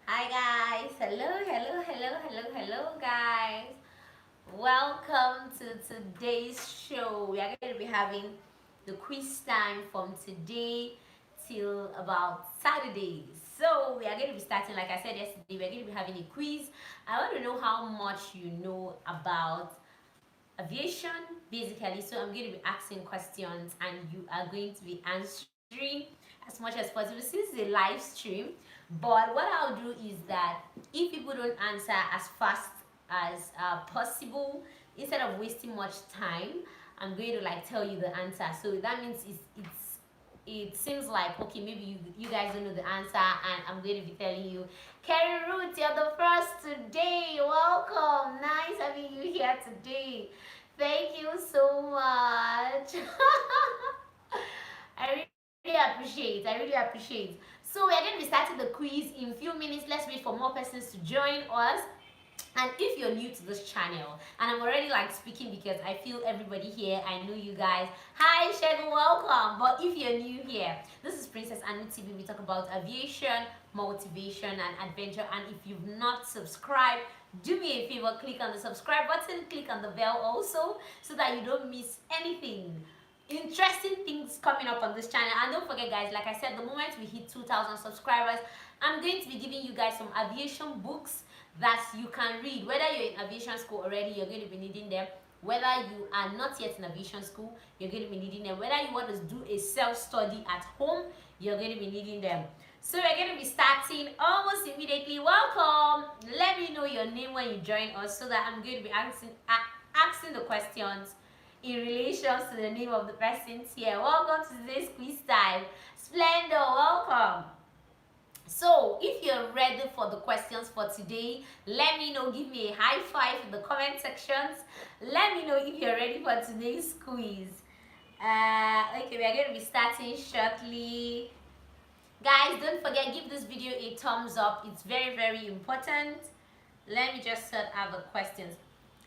Hi guys, hello guys. Welcome to today's show. We are going to be having the quiz time from today till about Saturday. So we are going to be starting, like I said yesterday, we are going to be having a quiz. I want to know how much you know about aviation basically. So I'm going to be asking questions and you are going to be answering as much as possible since it's a live stream. But what I'll do is that if people don't answer as fast as possible, instead of wasting much time, I'm going to like tell you the answer. So that means it seems like okay, maybe you guys don't know the answer and I'm going to be telling you. Kerry Root, you're the first today. Welcome. Nice having you here today. Thank you so much. I really appreciate. So we're going to be starting the quiz in a few minutes. Let's wait for more persons to join us. And if you're new to this channel, and I'm already like speaking because I feel everybody here, I know you guys. Hi Shego, welcome. But if you're new here, this is Princess Anu-TV. We talk about aviation, motivation, and adventure. And if you've not subscribed, do me a favor, click on the subscribe button, click on the bell also, so that you don't miss anything interesting things coming up on this channel. And don't forget guys, like I said, the moment we hit 2,000 subscribers, I'm going to be giving you guys some aviation books that you can read. Whether you're in aviation school already, you're going to be needing them. Whether you are not yet in aviation school, you're going to be needing them. Whether you want to do a self-study at home, you're going to be needing them. So we're going to be starting almost immediately. Welcome. Let me know your name when you join us so that I'm going to be asking the questions in relation to the name of the persons here. Welcome to today's quiz time. Splendor, welcome. So if you're ready for the questions for today, let me know. Give me a high five in the comment sections. Let me know if you're ready for today's quiz. Okay, we are going to be starting shortly. Guys, don't forget, give this video a thumbs up. It's very important. Let me just sort out the questions.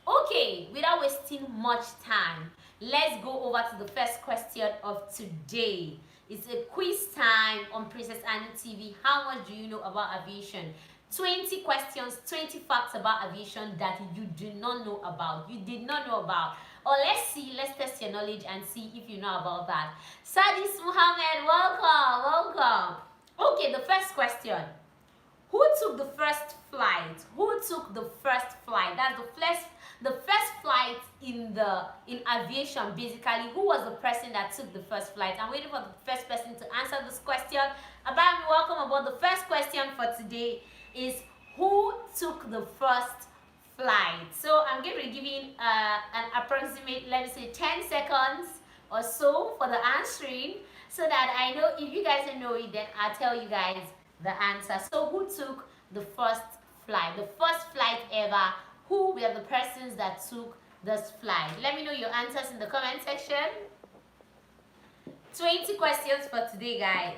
Okay, without wasting much time, let's go over to the first question of today. It's a quiz time on Princess Anu TV. How much do you know about aviation? 20 questions, 20 facts about aviation that you do not know about. You did not know about. Or let's test your knowledge and see if you know about that. Sadis Muhammad, welcome. Okay, the first question. Who took the first flight? Who took the first flight? That's the first flight in aviation basically. Who was the person that took the first flight? I'm waiting for the first person to answer this question. About me, welcome aboard. The first question for today is who took the first flight? So I'm going to be giving an approximate, let me say 10 seconds or so for the answering, so that I know if you guys don't know it, then I'll tell you guys the answer. So who took the first flight? The first flight ever. Who were the persons that took this flight? Let me know your answers in the comment section. 20 questions for today, guys.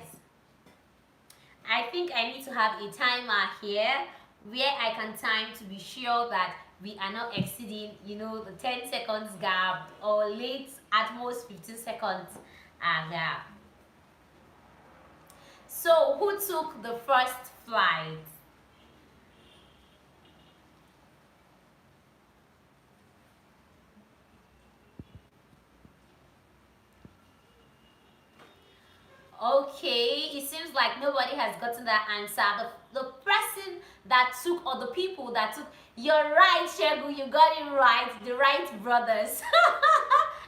I think I need to have a timer here where I can time to be sure that we are not exceeding, the 10 seconds gap, or late at most 15 seconds gap. So who took the first flight? Okay, it seems like nobody has gotten that answer. The person that took, or the people that took, you're right, Shegu, you got it right, the Wright brothers.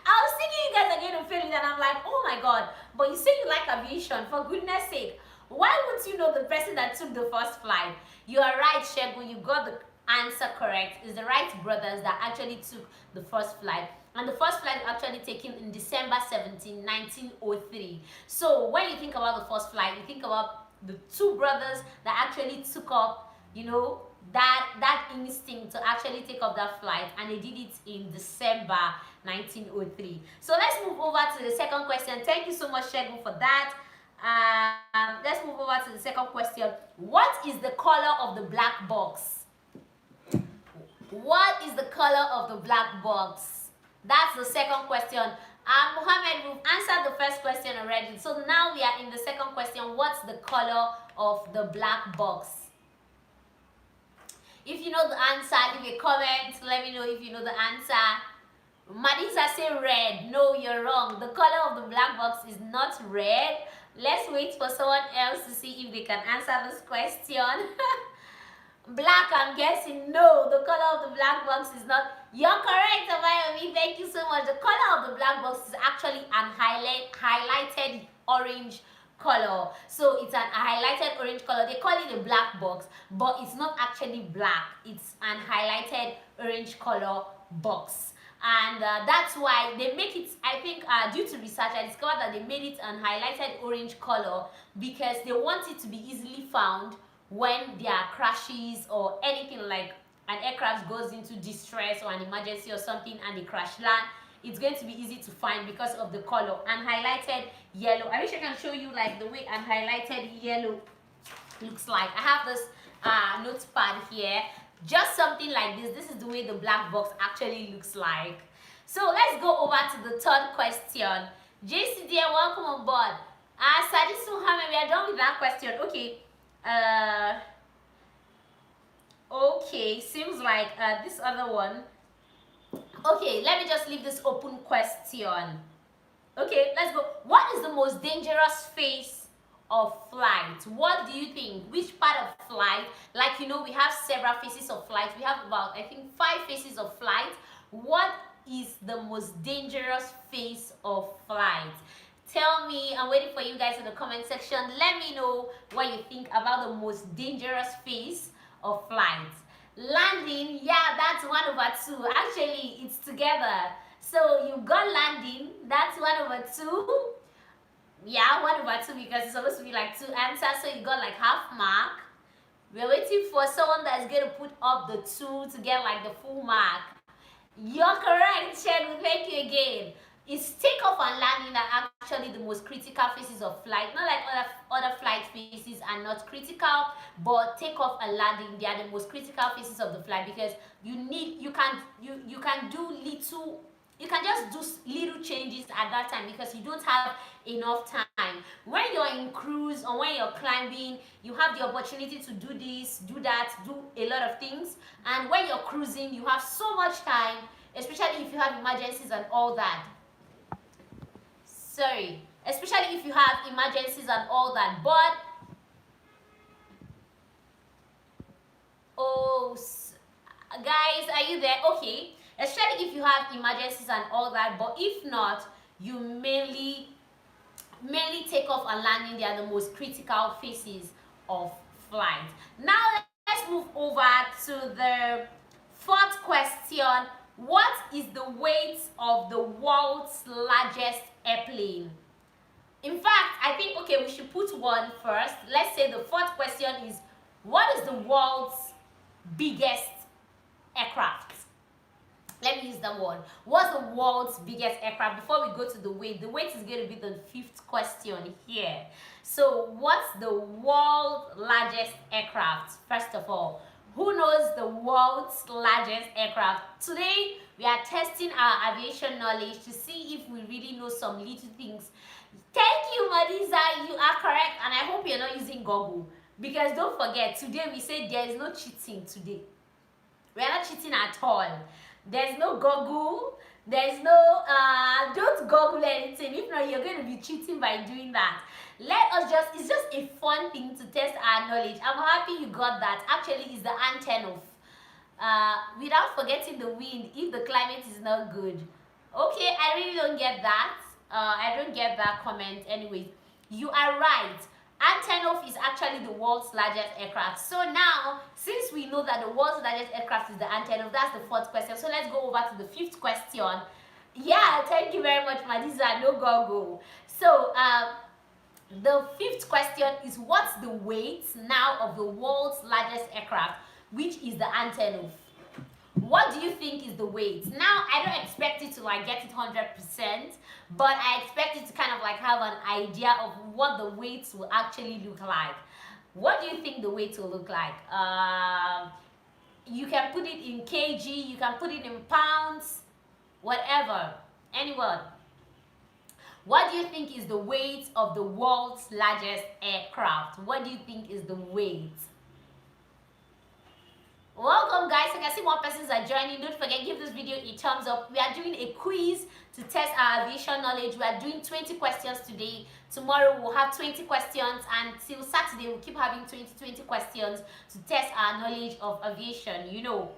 I was thinking you guys are going to fail it, and I'm like, oh my god, but you say you like aviation, for goodness sake. Why wouldn't you know the person that took the first flight? You are right, Shegu, you got the answer correct. It's the Wright brothers that actually took the first flight. And the first flight was actually taken in December 17, 1903. So when you think about the first flight, you think about the two brothers that actually took up, that instinct to actually take up that flight, and they did it in December 1903. So let's move over to the second question. Thank you so much, Shegu, for that. Let's move over to the second question. What is the color of the black box? What is the color of the black box? That's the second question. Mohammed, we've answered the first question already. So now we are in the second question. What's the color of the black box? If you know the answer, leave a comment. Let me know if you know the answer. Madisa say red. No, you're wrong. The color of the black box is not red. Let's wait for someone else to see if they can answer this question. Black, I'm guessing. No, the color of the black box is not. You're correct, Amayomi. Thank you so much. The color of the black box is actually an highlighted orange color. So it's an highlighted orange color. They call it a black box, but it's not actually black. It's an highlighted orange color box. And that's why they make it, I think, due to research, I discovered that they made it an highlighted orange color because they want it to be easily found when there are crashes or anything, like an aircraft goes into distress or an emergency or something and they crash land. It's going to be easy to find because of the color. And highlighted yellow, I wish I can show you like the way an highlighted yellow looks like. I have this notepad here, just something like this. This is the way the black box actually looks like. So let's go over to the third question. JC dear, welcome on board. Sadisu Muhammad, we are done with that question. Okay. Okay, seems like this other one. Okay, let me just leave this open question. Okay, let's go. What is the most dangerous phase of flight? What do you think? Which part of flight? Like, you know, we have several phases of flight. We have about, I think, 5 phases of flight. What is the most dangerous phase of flight? Tell me. I'm waiting for you guys in the comment section. Let me know what you think about the most dangerous phase of flight. Landing, yeah, that's 1/2. Actually, it's together. So you got landing, that's 1/2. Yeah, 1/2 because it's supposed to be like 2 answers. So you got like half mark. We're waiting for someone that's going to put up the 2 to get like the full mark. You're correct, Shedu. Thank you again. It's takeoff and landing are actually the most critical phases of flight. Not like other flight phases are not critical, but takeoff and landing, they are the most critical phases of the flight because you can just do little changes at that time because you don't have enough time. When you're in cruise or when you're climbing, you have the opportunity to do this, do that, do a lot of things. And when you're cruising, you have so much time, especially if you have emergencies and all that. Sorry, especially if you have emergencies and all that. But oh, guys, are you there? Okay, especially if you have emergencies and all that. But if not, you mainly takeoff and landing. They are the most critical phases of flight. Now let's move over to the 4th question. What is the weight of the world's largest airplane? In fact, I think, okay, we should put one first. Let's say the 4th question is, what is the world's biggest aircraft? Let me use that one. What's the world's biggest aircraft? Before we go to the weight is going to be the 5th question here. So what's the world's largest aircraft? First of all, who knows the world's largest aircraft? Today, we are testing our aviation knowledge to see if we really know some little things. Thank you, Madisa. You are correct. And I hope you're not using Google. Because don't forget, today we said there is no cheating today. We are not cheating at all. There's no Google. There's no, don't Google anything. If not, you're going to be cheating by doing that. It's just a fun thing to test our knowledge. I'm happy you got that. Actually, it's the antenna. Without forgetting the wind, if the climate is not good. Okay, I really don't get that. I don't get that comment. Anyways, you are right. Antonov is actually the world's largest aircraft. So now, since we know that the world's largest aircraft is the Antonov, that's the 4th question. So let's go over to the 5th question. Yeah, thank you very much, Madisa. No go. So the 5th question is, what's the weight now of the world's largest aircraft, which is the Antonov? What do you think is the weight? Now, I don't expect it to like get it 100%, but I expect it to kind of like have an idea of what the weights will actually look like. What do you think the weight will look like? You can put it in kg, you can put it in pounds, whatever, anyone. What do you think is the weight of the world's largest aircraft? What do you think is the weight? Well, I can see more persons are joining. Don't forget, give this video a thumbs up. We are doing a quiz to test our aviation knowledge. We are doing 20 questions today. Tomorrow we'll have 20 questions, and till Saturday we'll keep having 20 questions to test our knowledge of aviation, you know.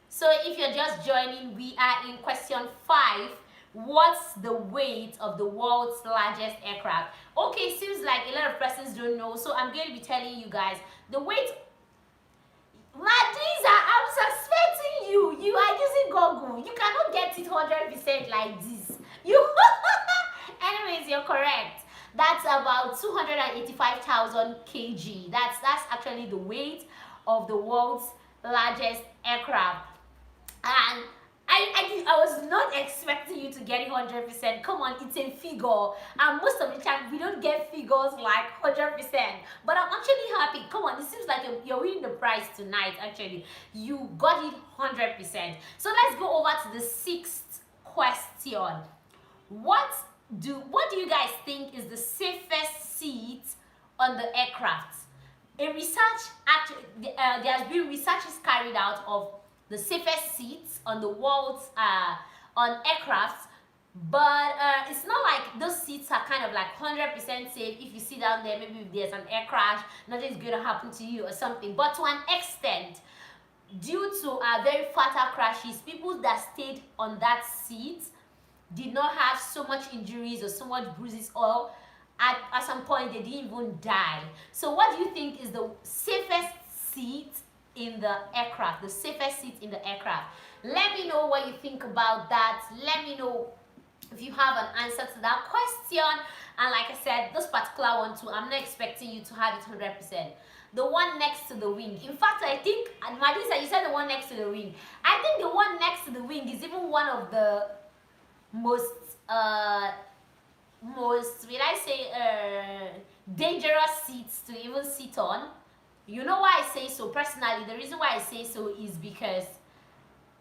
So if you're just joining, we are in question 5. What's the weight of the world's largest aircraft? Okay, seems like a lot of persons don't know, so I'm going to be telling you guys the weight. Ladies, I'm suspecting you. You are using Google. You cannot get it 100% like this. You. Anyways, you're correct. That's about 285,000 kg. That's actually the weight of the world's largest aircraft. And I was not expecting you to get it 100%. Come on, it's a figure, and most of the time we don't get figures like 100%. But I'm actually happy. Come on, it seems like you're winning the prize tonight. Actually, you got it 100%. So let's go over to the 6th question. What do you guys think is the safest seat on the aircraft? A research actually there has been researches carried out of the safest seats on the world's on aircrafts, but it's not like those seats are kind of like 100% safe. If you sit down there, maybe if there's an air crash, nothing is going to happen to you or something. But to an extent, due to very fatal crashes, people that stayed on that seat did not have so much injuries or so much bruises, or at some point they didn't even die. So what do you think is the safest seat in the aircraft? The safest seat in the aircraft? Let me know what you think about that. Let me know if you have an answer to that question. And like I said, this particular one too, I'm not expecting you to have it 100%. The one next to the wing. In fact, I think, Madisa, you said the one next to the wing. I think the one next to the wing is even one of the most will I say dangerous seats to even sit on. You know why I say so? Personally, the reason why I say so is because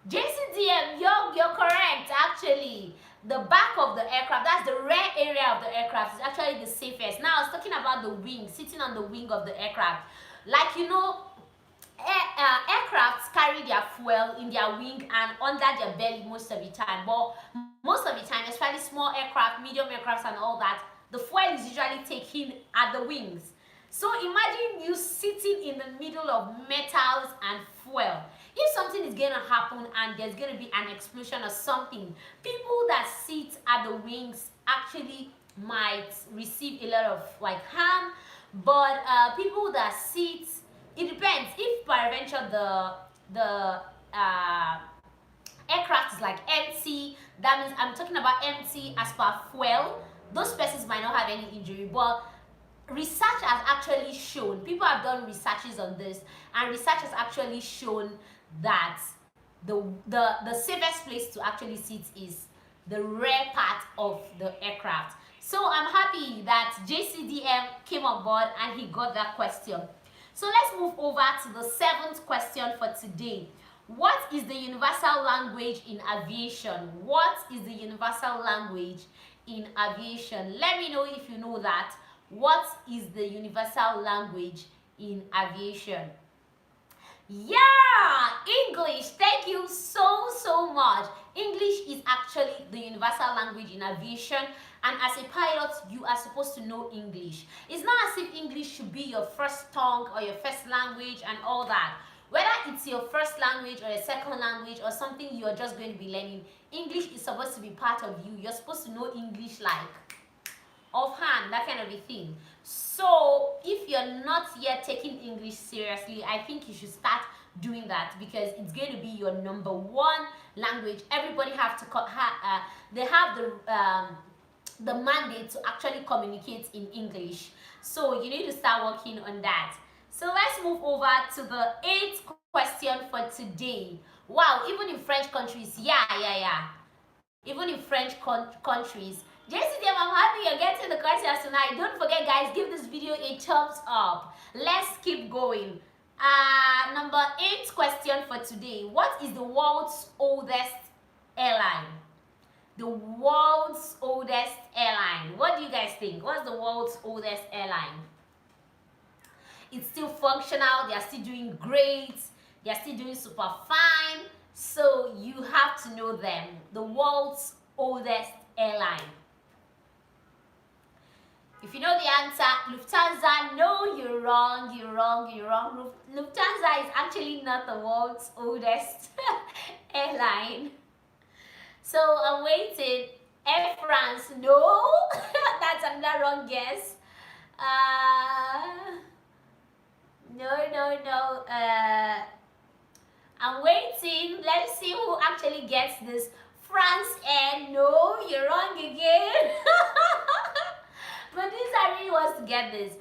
JCDM, you're correct. Actually, the back of the aircraft, that's the rear area of the aircraft, is actually the safest. Now I was talking about the wing, sitting on the wing of the aircraft. Like, you know, aircrafts carry their fuel in their wing and under their belly most of the time. But most of the time, especially small aircraft, medium aircrafts and all that, the fuel is usually taken at the wings. So imagine you sitting in the middle of metals and fuel. If something is going to happen and there's going to be an explosion or something, people that sit at the wings actually might receive a lot of like harm. But people that sit, it depends. If peradventure the aircraft is like empty, that means I'm talking about empty as per fuel, those persons might not have any injury. But research has actually shown, people have done researches on this, and research has actually shown that the safest place to actually sit is the rear part of the aircraft. So I'm happy that JCDM came on board and he got that question. So let's move over to the 7th question for today. What is the universal language in aviation? What is the universal language in aviation? Let me know if you know that. What is the universal language in aviation? Yeah, English. Thank you so much. English is actually the universal language in aviation, and as a pilot you are supposed to know English. It's not as if English should be your first tongue or your first language and all that. Whether it's your first language or your second language or something you're just going to be learning, English is supposed to be part of you. You're supposed to know English like offhand, that kind of a thing. So if you're not yet taking English seriously, I think you should start doing that, because it's going to be your #1 language. Everybody have to they have the mandate to actually communicate in English, so you need to start working on that. So let's move over to the 8th question for today. Wow, even in French countries, yeah, even in French countries. JCDM, I'm happy you're getting the questions tonight. Don't forget, guys, give this video a thumbs up. Let's keep going. Number 8 question for today. What is the world's oldest airline? The world's oldest airline. What do you guys think? What's the world's oldest airline? It's still functional. They are still doing great. They're still doing super fine. So you have to know them. The world's oldest airline. If you know the answer, Lufthansa, no, you're wrong, you're wrong, you're wrong. Lufthansa is actually not the world's oldest airline. So I'm waiting. Air France, no, that's another wrong guess. No. I'm waiting. Let's see who actually gets this. France Air, no, you're wrong again. But this I really want to get this.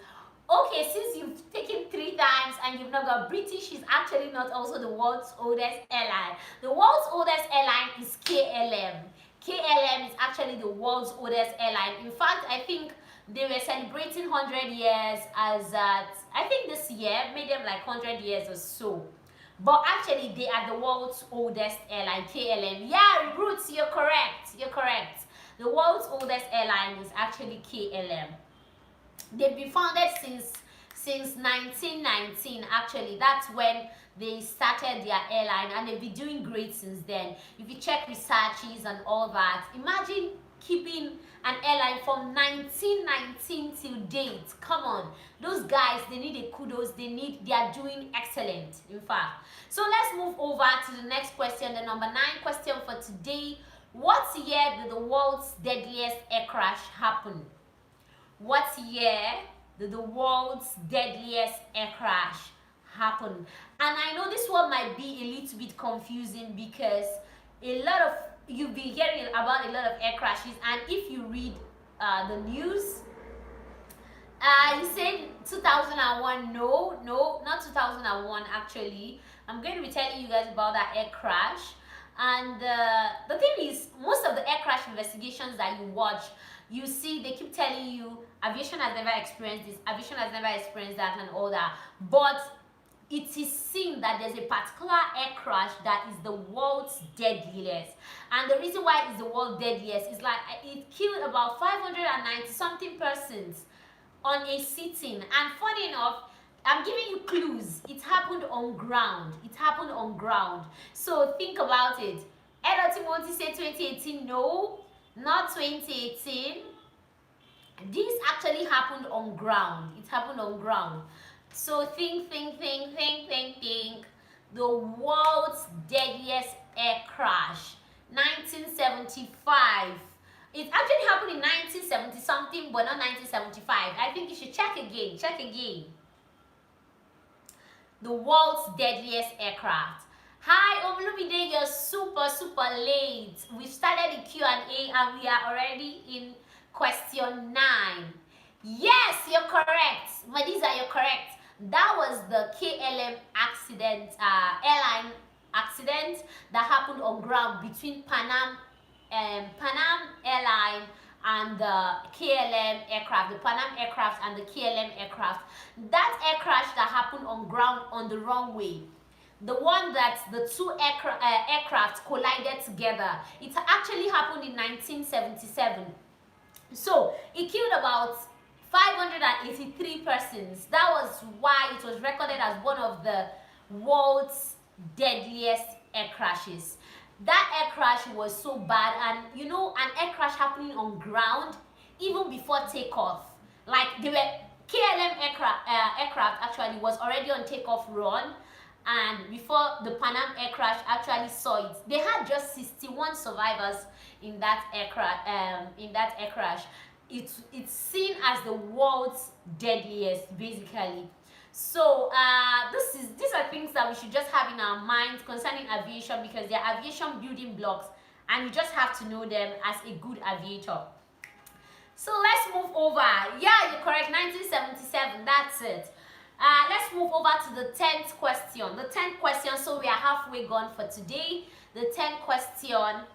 Okay, since you've taken 3 times and you've not got British, is actually not also the world's oldest airline. The world's oldest airline is KLM. KLM is actually the world's oldest airline. In fact, I think they were celebrating 100 years as I think this year made them like 100 years or so. But actually, they are the world's oldest airline, KLM. Yeah, Roots, you're correct. You're correct. The world's oldest airline is actually KLM. They've been founded since 1919. Actually, that's when they started their airline, and they've been doing great since then. If you check researches and all that, imagine keeping an airline from 1919 till date. Come on, those guys, they need a kudos. They are doing excellent, in fact. So let's move over to the next question, the number 9 question for today. What year did the world's deadliest air crash happen? What year did the world's deadliest air crash happen? And I know this one might be a little bit confusing because you've been hearing about a lot of air crashes, and if you read the news, you said 2001. No, not 2001 actually. I'm going to be telling you guys about that air crash. And the thing is, most of the air crash investigations that you watch, you see they keep telling you aviation has never experienced this, aviation has never experienced that, and all that. But it is seen that there's a particular air crash that is the world's deadliest. And the reason why it's the world's deadliest is like it killed about 590 something persons on a sitting. And funny enough, I'm giving you clues. It happened on ground. It happened on ground. So think about it. Ed Timothy said 2018. No, not 2018. This actually happened on ground. It happened on ground. So think. The world's deadliest air crash, 1975. It actually happened in 1970 something, but not 1975. I think you should check again. Check again. The world's deadliest aircraft. Hi, Omlumide, you're super late. We started the Q&A and we are already in question 9. Yes, you're correct. Madiza, you're correct. That was the KLM accident, airline accident that happened on ground between Pan Am airline and the KLM aircraft, the Pan Am aircraft and the KLM aircraft. That air crash that happened on ground on the runway, the one that the two aircraft collided together, it actually happened in 1977. So it killed about 583 persons. That was why it was recorded as one of the world's deadliest air crashes. That air crash was so bad, and you know, an air crash happening on ground even before takeoff. Like they were KLM aircraft actually was already on takeoff run, and before the Pan Am air crash actually saw it, they had just 61 survivors in that air crash. It's seen as the world's deadliest, basically. So these are things that we should just have in our minds concerning aviation, because they're aviation building blocks and you just have to know them as a good aviator. So let's move over. Yeah, you're correct, 1977, that's it. Let's move over to the 10th question. The 10th question, so we are halfway gone for today. The 10th question,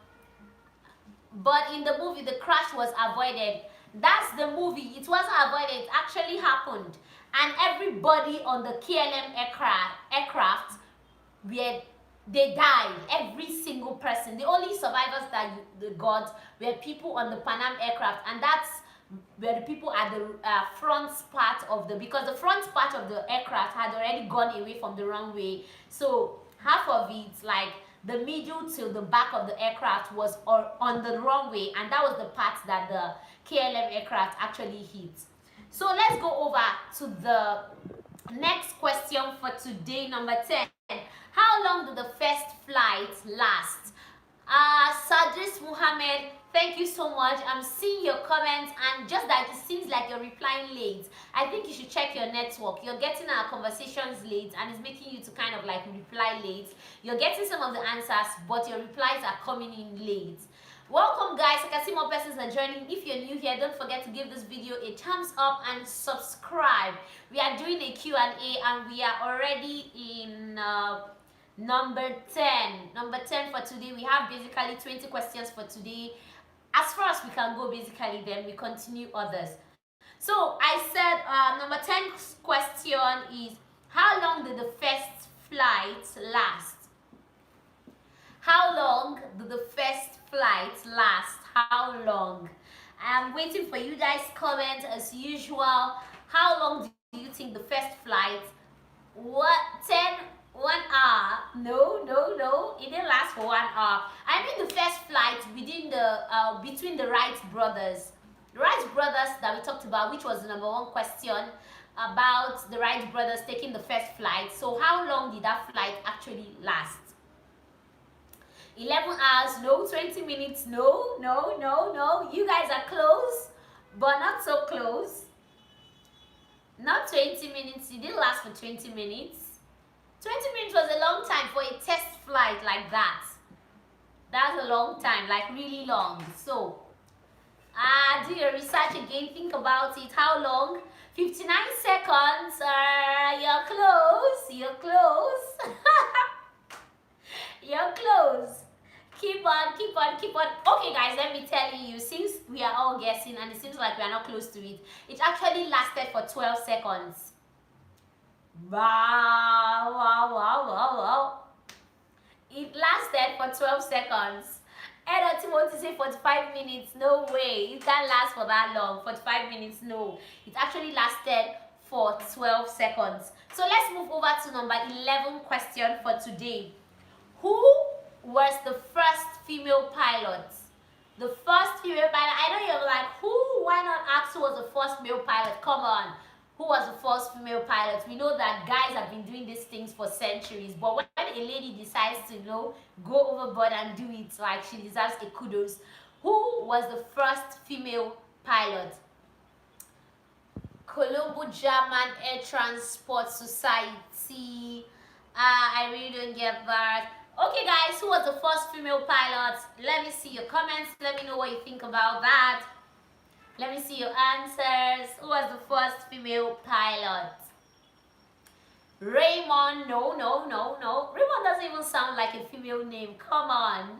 but in the movie the crash was avoided. That's the movie. It wasn't avoided, it actually happened. And everybody on the KLM aircraft, they died. Every single person. The only survivors that they got were people on the Pan Am aircraft, and that's were the people at the front part of the, because the front part of the aircraft had already gone away from the runway, so half of it, like the middle till the back of the aircraft, was on the runway, and that was the part that the KLM aircraft actually hit. So let's go over to the next question for today, number 10. How long did the first flight last? Sadris Muhammad, thank you so much. I'm seeing your comments, and just that it seems like you're replying late. I think you should check your network. You're getting our conversations late, and it's making you to kind of like reply late. You're getting some of the answers, but your replies are coming in late. Welcome guys, I can see more persons are joining. If you're new here, don't forget to give this video a thumbs up and subscribe. We are doing a Q&A, and we are already in number 10. Number 10 for today. We have basically 20 questions for today. As far as we can go, basically, then we continue others. So I said number 10 question is, how long did the first flight last? How long did the first flight last? How long? I'm waiting for you guys' comments as usual. How long do you think the first flight? What? 1 hour? No. It didn't last for 1 hour. I mean the first flight within the between the Wright brothers. The Wright brothers that we talked about, which was the number 1 question about the Wright brothers taking the first flight. So how long did that flight actually last? 11 hours? No. 20 minutes? No. You guys are close, but not so close. Not 20 minutes. It didn't last for 20 minutes. 20 minutes was a long time for a test flight like that. That's a long time, like really long. So, do your research again. Think about it. How long? 59 seconds. You're close. You're close. You're close. Keep on. Okay guys, let me tell you, since we are all guessing and it seems like we are not close to it, it actually lasted for 12 seconds. Wow. It lasted for 12 seconds. Ed want to say 45 minutes. No way. It can't last for that long. 45 minutes, no. It actually lasted for 12 seconds. So let's move over to number 11 question for today. Who was the first female pilot? The first female pilot. I know you're like, who? Why not ask who was the first male pilot? Come on. Who was the first female pilot? We know that guys have been doing these things for centuries, but when a lady decides to, go overboard and do it, like, she deserves a kudos. Who was the first female pilot? Colombo German Air Transport Society. I really don't get that. Okay guys, who was the first female pilot? Let me see your comments. Let me know what you think about that. Let me see your answers. Who was the first female pilot? Raymond. No. Raymond doesn't even sound like a female name. Come on.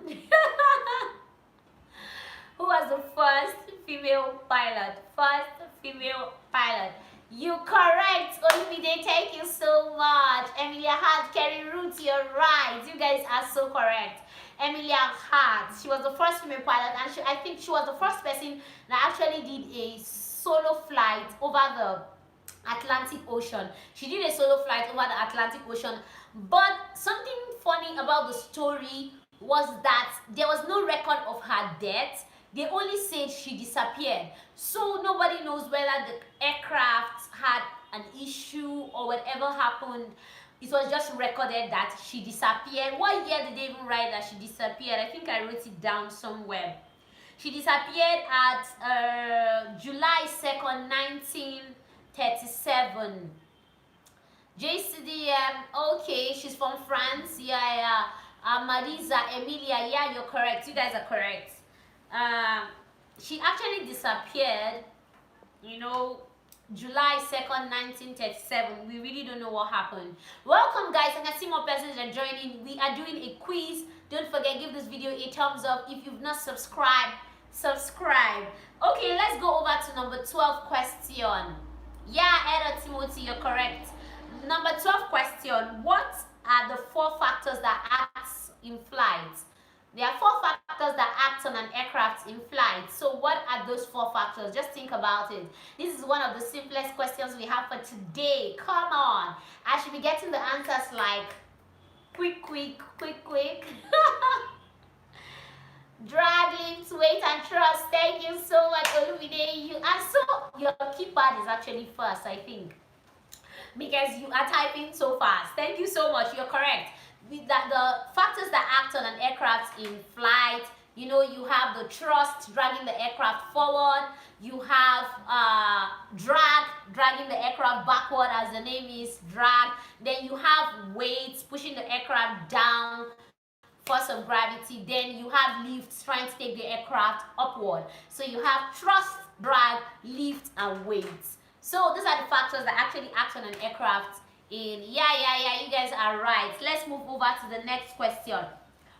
Who was the first female pilot? First female pilot. You correct, Olumide. Thank you so much. Emilia Hart, Kerry Root, you're right. You guys are so correct. Emilia Hart, she was the first female pilot, and I think she was the first person that actually did a solo flight over the Atlantic Ocean. She did a solo flight over the Atlantic Ocean. But something funny about the story was that there was no record of her death. They only said she disappeared. So nobody knows whether the aircraft had an issue or whatever happened. It was just recorded that she disappeared. What year did they even write that she disappeared? I think I wrote it down somewhere. She disappeared at July 2nd, 1937. JCDM, okay, she's from France. Yeah. Marisa, Emilia, yeah, you're correct. You guys are correct. She actually disappeared, July 2nd, 1937. We really don't know what happened. Welcome guys, I can see more persons are joining. We are doing a quiz. Don't forget, give this video a thumbs up. If you've not subscribed, subscribe. Okay, let's go over to number 12 question. Yeah, Eda Timothy, you're correct. Number 12 question. What are the 4 factors that act in flight? There are 4 factors factors that act on an aircraft in flight. So what are those 4 factors? Just think about it. This is one of the simplest questions we have for today. Come on. I should be getting the answers like quick. Drag, lift, weight, and thrust. Thank you so much, Olumide. You are so, your keypad is actually first, I think, because you are typing so fast. Thank you so much. You're correct. With that, the factors that act on an aircraft in flight, you know, you have the thrust dragging the aircraft forward. You have drag dragging the aircraft backward, as the name is, drag. Then you have weight pushing the aircraft down, force of gravity. Then you have lift trying to take the aircraft upward. So you have thrust, drag, lift, and weight. So these are the factors that actually act on an aircraft in, yeah, you guys are right. Let's move over to the next question.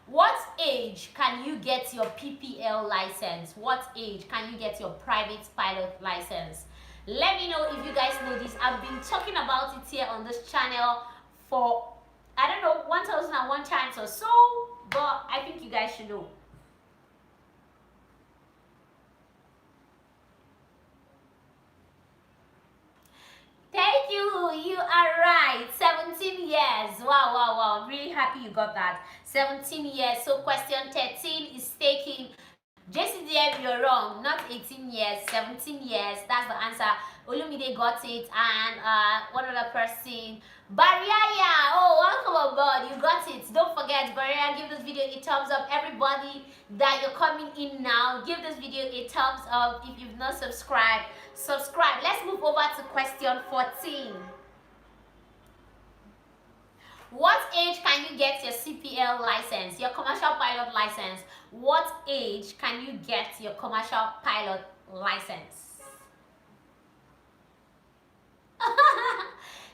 What age can you get your PPL license? What age can you get your private pilot license? Let me know if you guys know this. I've been talking about it here on this channel for, I don't know, 1001 times or so, but I think you guys should know. Thank you. You are right. 17 years. Wow. I'm really happy you got that. 17 years. So question 13 is taking. JCDF, you're wrong. Not 18 years, 17 years. That's the answer. Olumide got it. And one other person. Zaria. Oh, welcome aboard. You got it. Don't forget, Zaria, give this video a thumbs up. Everybody that you're coming in now, give this video a thumbs up. If you've not subscribed, subscribe. Let's move over to question 14. What age can you get your CPL license, your commercial pilot license? What age can you get your commercial pilot license?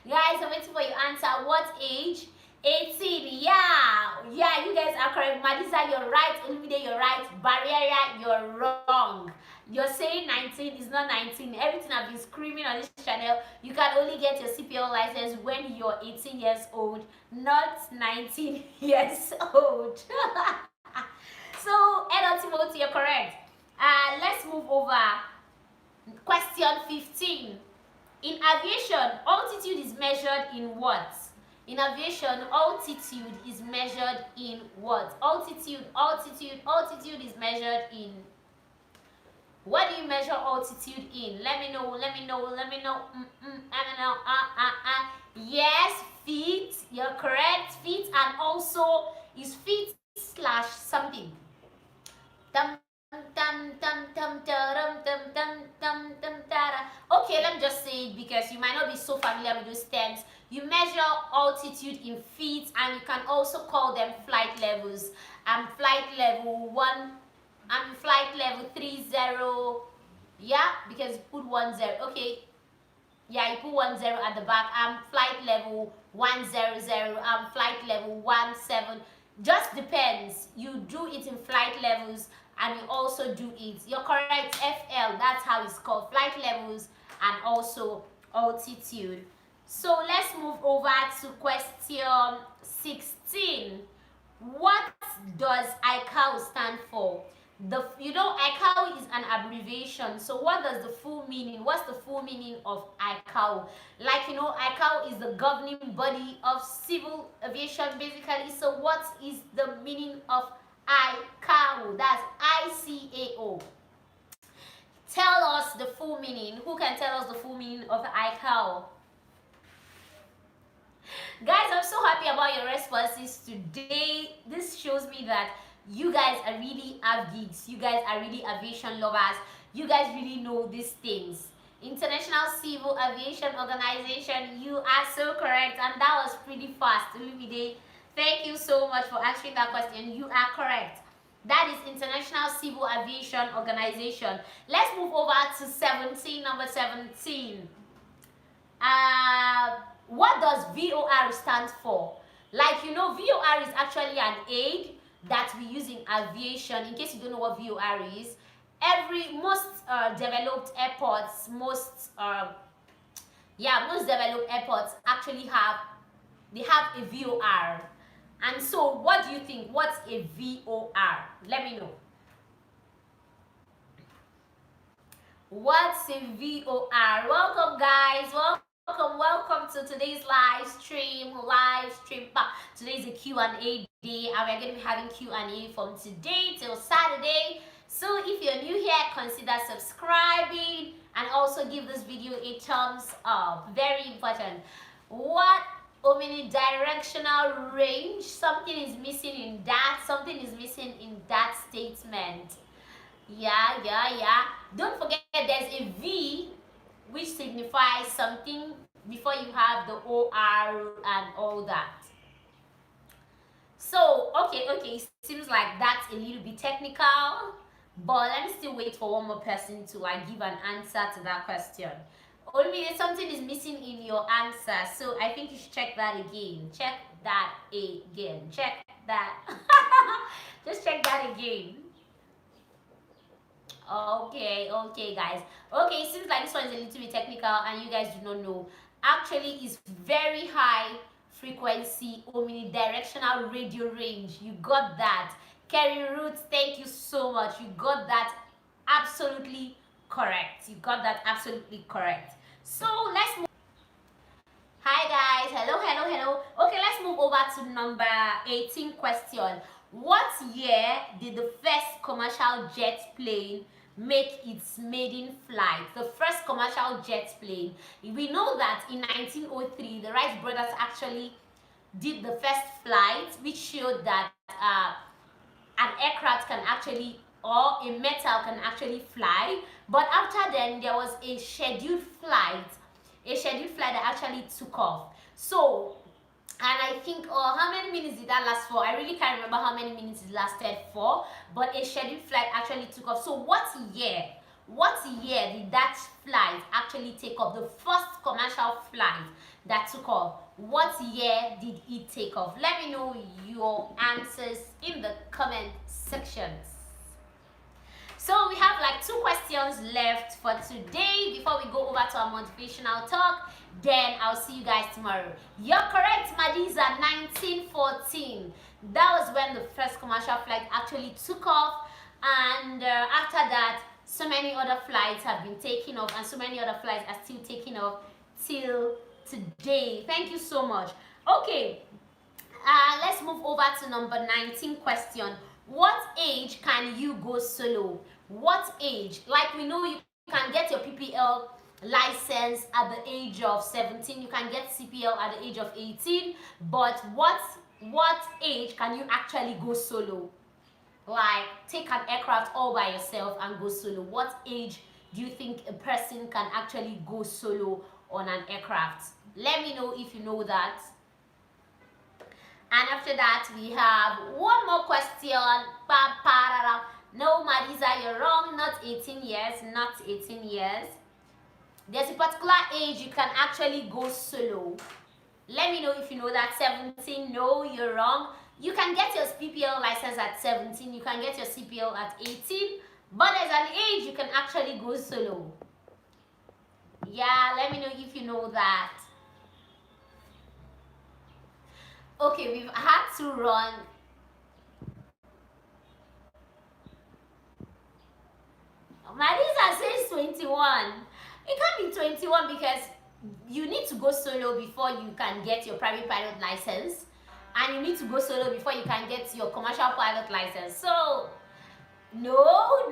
Guys, I'm waiting for your answer. What age? 18. Yeah, you guys are correct. Madisa, you're right. Olumide, you're right. Zaria, you're wrong. You're saying 19 is not 19. Everything I've been screaming on this channel, you can only get your CPL license when you're 18 years old, not 19 years old. So, Edo Timothy, you're correct. Let's move over. Question 15. In aviation, altitude is measured in what? In aviation, altitude is measured in what? Altitude is measured in. What do you measure altitude in? Let me know. Yes, feet. You're correct. Feet, and also is feet slash something. Okay, let me just say it because you might not be so familiar with those terms. You measure altitude in feet, and you can also call them flight levels. Flight level 1, flight level 30. Yeah, because you put 10. Okay. Yeah, you put 10 at the back. Flight level 100. Flight level 17. Just depends. You do it in flight levels, and you also do it. You're correct. FL. That's how it's called. Flight levels and also altitude. So let's move over to question 16. What does ICAO stand for? ICAO is an abbreviation. So what does the full meaning? What's the full meaning of ICAO? ICAO is the governing body of civil aviation, basically. So what is the meaning of ICAO? That's ICAO. Tell us the full meaning. Who can tell us the full meaning of ICAO? Guys, I'm so happy about your responses today. This shows me that you guys are really avgeeks. You guys are really aviation lovers. You guys really know these things. International Civil Aviation Organization, you are so correct, and that was pretty fast. Olumide, thank you so much for answering that question. You are correct. That is International Civil Aviation Organization. Let's move over to 17, number 17. What does VOR stand for? VOR is actually an aid that we use in aviation. In case you don't know what VOR is, most developed airports, most developed airports actually have a VOR. And so, what do you think? What's a VOR? Let me know. What's a VOR? Welcome, guys. Welcome to today's live stream. Today's a Q&A day, and we're going to be having Q&A from today till Saturday. So if you're new here, consider subscribing and also give this video a thumbs up. Very important. What omnidirectional range? Something is missing in that. Something is missing in that statement. Yeah. Don't forget there's a V which signifies something before you have the OR and all that. So, okay, it seems like that's a little bit technical, but let me still wait for one more person to give an answer to that question. Only something is missing in your answer, so I think you should check that again. Check that again. Check that. Just check that again. Okay, guys. Okay, it seems like this one is a little bit technical and you guys do not know. Actually, it's very high frequency omnidirectional radio range. You got that. Kerry Roots, thank you so much. You got that absolutely correct. So let's move. Hi guys, hello. Okay, let's move over to number 18 question. What year did the first commercial jet plane make its maiden flight? The first commercial jet plane. We know that in 1903, the Wright brothers actually did the first flight, which showed that an aircraft can actually, or a metal can actually fly. But after then, there was a scheduled flight that actually took off. So, and I think, how many minutes did that last for? I really can't remember how many minutes it lasted for, but a scheduled flight actually took off. So what year did that flight actually take off? The first commercial flight that took off, what year did it take off? Let me know your answers in the comment sections. So we have like 2 questions left for today before we go over to our motivational talk. Then I'll see you guys tomorrow. You're correct, Madiza, 1914. That was when the first commercial flight actually took off. And after that, so many other flights have been taken off, and so many other flights are still taking off till today. Thank you so much. Okay, let's move over to number 19 question. What age can you go solo? What age? Like we know you can get your PPL license at the age of 17. You can get CPL at the age of 18. But what age can you actually go solo? Like take an aircraft all by yourself and go solo. What age do you think a person can actually go solo on an aircraft? Let me know if you know that. And after that, we have one more question. No, Marisa, you're wrong. Not 18 years. Not 18 years. There's a particular age you can actually go solo. Let me know if you know that. 17. No, you're wrong. You can get your PPL license at 17. You can get your CPL at 18. But there's an age you can actually go solo. Yeah, let me know if you know that. Okay, we've had to run. Marisa says 21. It can't be 21 because you need to go solo before you can get your private pilot license. And you need to go solo before you can get your commercial pilot license. So, no.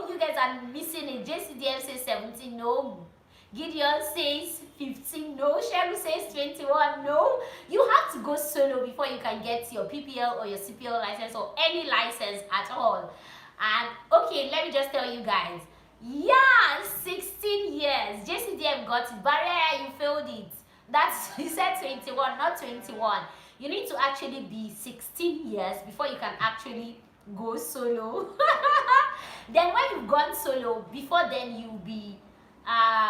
You guys are missing it. JCDM says 17. No. Gideon says 15. No. Cheryl says 21. No. You have to go solo before you can get your PPL or your CPL license or any license at all. And okay, let me just tell you guys. Yeah, 16 years. JCDM got it. Barrier, you failed it. That's, he said 21, not 21. You need to actually be 16 years before you can actually go solo. Then when you've gone solo, before then you'll be,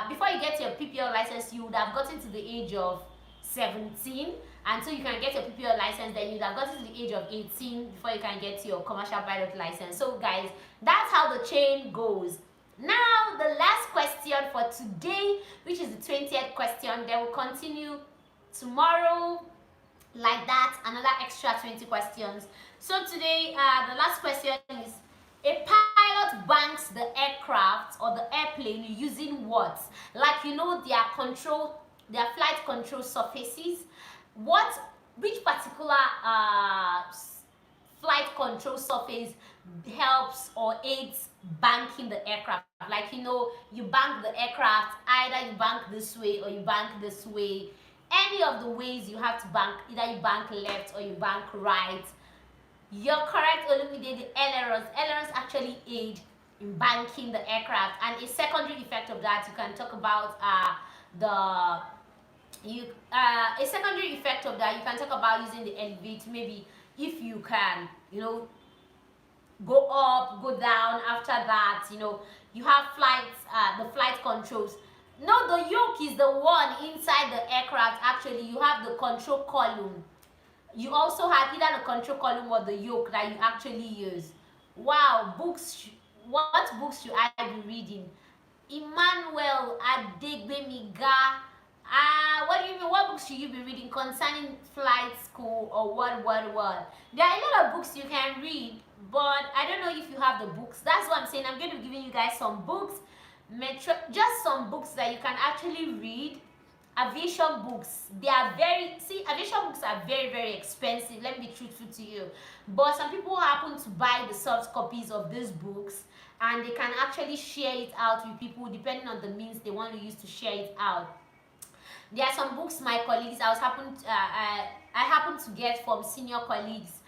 before you get your PPL license, you would have gotten to the age of 17. And so you can get your PPL license, then you'd have gotten to the age of 18 before you can get your commercial pilot license. So guys, that's how the chain goes. Now, the last question for today, which is the 20th question, then we'll continue tomorrow like that another extra 20 questions. So today, the last question is, a pilot banks the aircraft or the airplane using what? Like, you know, their flight control surfaces. Which particular flight control surface helps or aids banking the aircraft? Like, you know, you bank the aircraft, either you bank this way or you bank this way. Any of the ways you have to bank, either you bank left or you bank right. You're correct, Olumide. The ailerons. Ailerons actually aid in banking the aircraft, and a secondary effect of that you can talk about a secondary effect of that you can talk about using the elevator. Maybe if you can, you know, go up, go down. After that, you know, you have the flight controls. No, the yoke is the one inside the aircraft. Actually, you have the control column. You also have either the control column or the yoke that you actually use. Wow, books. What books should I be reading? Emmanuel Adegbemiga. What do you mean? What books should you be reading concerning flight school or what? There are a lot of books you can read, but I don't know if you have the books. That's what I'm saying. I'm going to be giving you guys some books, just some books that you can actually read. Aviation books, aviation books are very expensive. Let me be truthful to you, but some people happen to buy the soft copies of these books, and they can actually share it out with people depending on the means they want to use to share it out. There are some books my colleagues I happened to get from senior colleagues,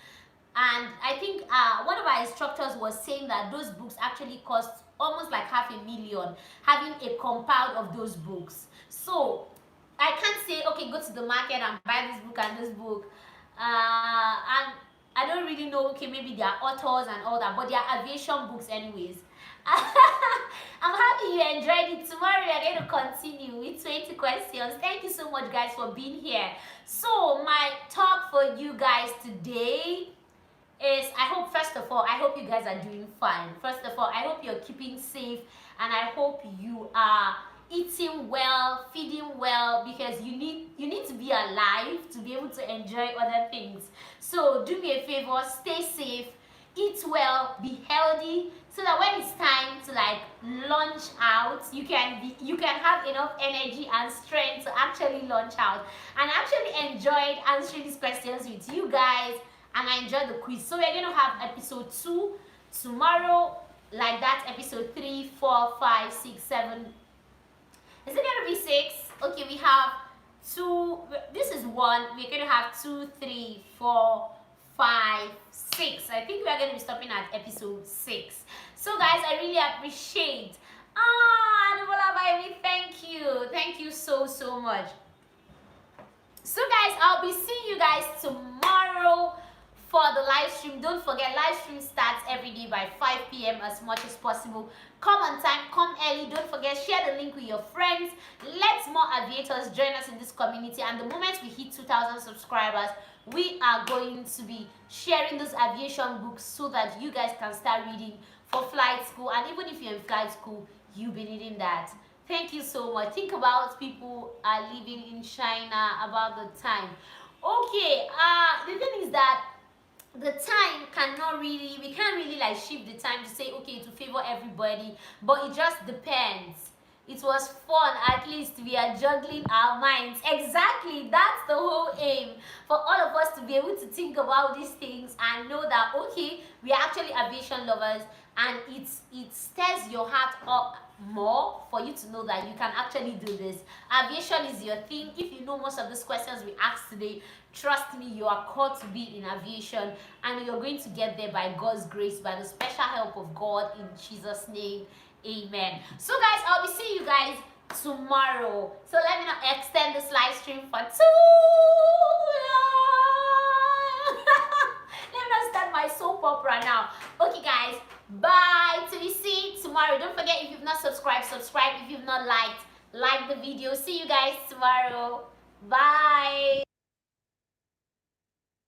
and I think one of our instructors was saying that those books actually cost almost like $500,000 having a compile of those books. So I can't say, okay, go to the market and buy this book and this book. And I don't really know, okay, maybe they are authors and all that, but they are aviation books anyways. I'm happy you enjoyed it. Tomorrow we are going to continue with 20 questions. Thank you so much, guys, for being here. So my talk for you guys today is, first of all, I hope you guys are doing fine. First of all, I hope you're keeping safe, and I hope you are eating well, feeding well, because you need to be alive to be able to enjoy other things. So do me a favor, stay safe, eat well, be healthy, so that when it's time to like launch out, you can have enough energy and strength to actually launch out. And I actually enjoyed answering these questions with you guys, and I enjoyed the quiz. So we're going to have episode 2 tomorrow, like that, episode 3, 4, 5, 6, 7. Is it going to be 6? Okay, we have 2. This is 1. We're going to have 2, 3, 4, 5, 6. I think we are going to be stopping at episode 6. So, guys, I really appreciate. Thank you. Thank you so much. So, guys, I'll be seeing you guys tomorrow for the live stream. Don't forget, live stream starts every day by 5 p.m. as much as possible. Come on time, come early. Don't forget, share the link with your friends. Let more aviators join us in this community, and the moment we hit 2,000 subscribers, we are going to be sharing those aviation books so that you guys can start reading for flight school. And even if you're in flight school, you'll be needing that. Thank you so much. Think about people are living in China, about the time. Okay, the thing is that the time we can't really like shift the time to say, okay, to favor everybody, but it just depends. It was fun. At least we are juggling our minds. Exactly, that's the whole aim, for all of us to be able to think about these things and know that, okay, we are actually aviation lovers, and it stirs your heart up more for you to know that you can actually do this. Aviation is your thing. If you know most of these questions we asked today, trust me, you are called to be in aviation, and you're going to get there by God's grace, by the special help of God, in Jesus' name. Amen. So, guys, I'll be seeing you guys tomorrow. So let me not extend this live stream for too long. Let me not start my soap opera now. Okay, guys, bye. Till we see tomorrow. Don't forget, if you've not subscribed, subscribe. If you've not liked, like the video. See you guys tomorrow. Bye.